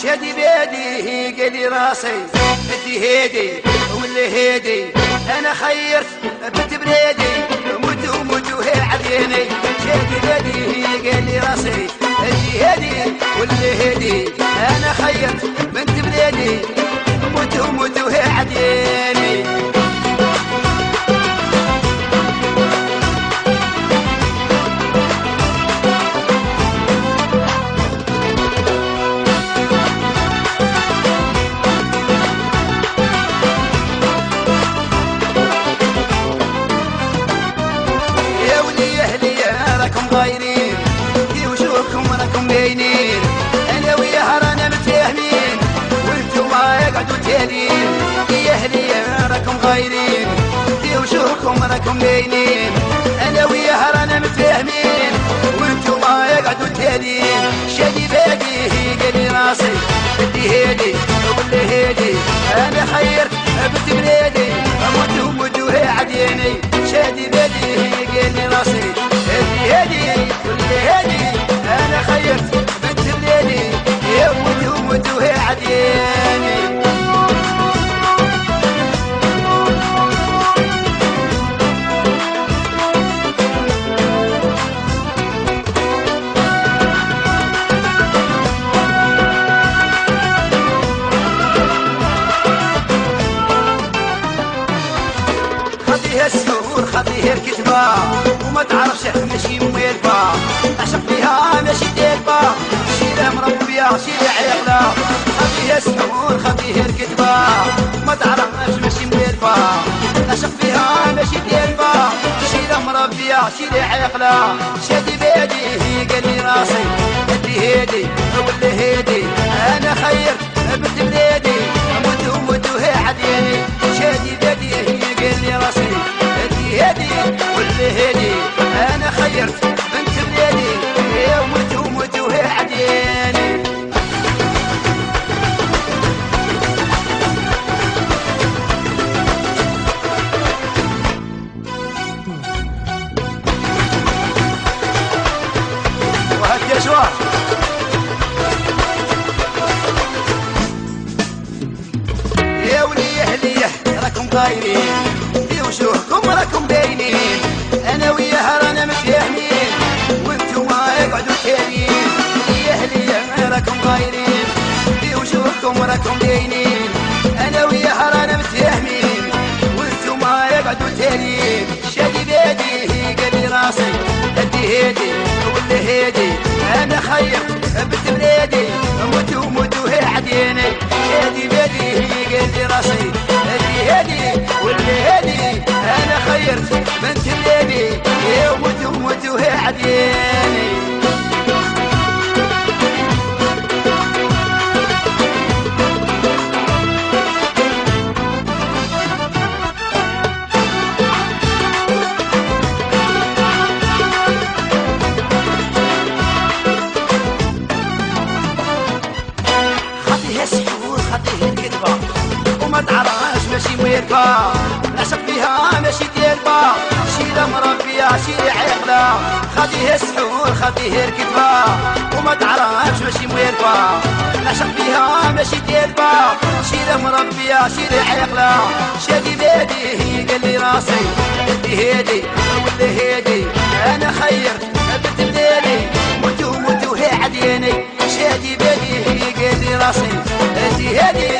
شادي بيدي قال لي راسي ادي هيدي واللي هيدي انا خيرت بنت بلادي مدو هي عديني شادي بيدي قال لي راسي ادي هيدي واللي هيدي انا خيرت بنت بلادي مدو هي عديني غايرين في وجوهكم راكم باينين انا وياها رانا متفاهمين وانتم قعدوا تالين يا اهلي راكم غايرين في وجوهكم راكم باينين انا وياها رانا متفاهمين وانتم قعدوا تالين شادي بادي قال لي راسي بدي هادي واللي هادي انا خيرت بنت بلادي مدو هي عديني شادي بادي قال لي راسي هادي واللي هادي انا خيرت بنت بلادي يا مدو هي عدياني خذيها السهور خذيها الكتبة وما تعرفش ماشي موالفة عشق فيها ماشي دالبة شيلة مربية شيلة عاقلة خذيها السهور خذيها الكتبة ما تعرفش ماشي موالفة عشق فيها ماشي دالبة شيلة مربية شيلة عاقلة شادي بادي قال لي راسي ادي هادي واللي هادي انا خيرت بنت بلادي مدو هي عدياني شادي بادي قال لي راسي ادي هادي واللي هادي انا خيرت بنت بلادي يا مدو هي عدياني وهكذا جوار يا ولي اهليه راكم غايرين في وجوهكم راكم باينين انا وياها رانا متفاهمين وانتم اقعدوا تالين يا اهليه راكم غايرين في وجوهكم راكم باينين انا وياها رانا متفاهمين وانتم اقعدوا تالين شادي بادي قال لي راسي ادي هادي واللي هادي انا خيرت بنت بلادي مدو هي عديني شادي بادي قال لي راسي ادي هادي واللي هادي انا خيرت بنت بلادي يا مدو هي عديني وما تعرفش ماشي موالفة نعشق فيها ماشي ديالبة شيلة مربية شيلة عاقلة خديها السحور خديها الكتبة وما تعرفش ماشي موالفة نعشق فيها ماشي ديالبة شيلة مربية شيلة عاقلة شادي بادي قال لي راسي ادي هادي واللي هادي انا خيرت بنت بلادي مدو هي عدياني شادي بادي قال لي راسي ادي هادي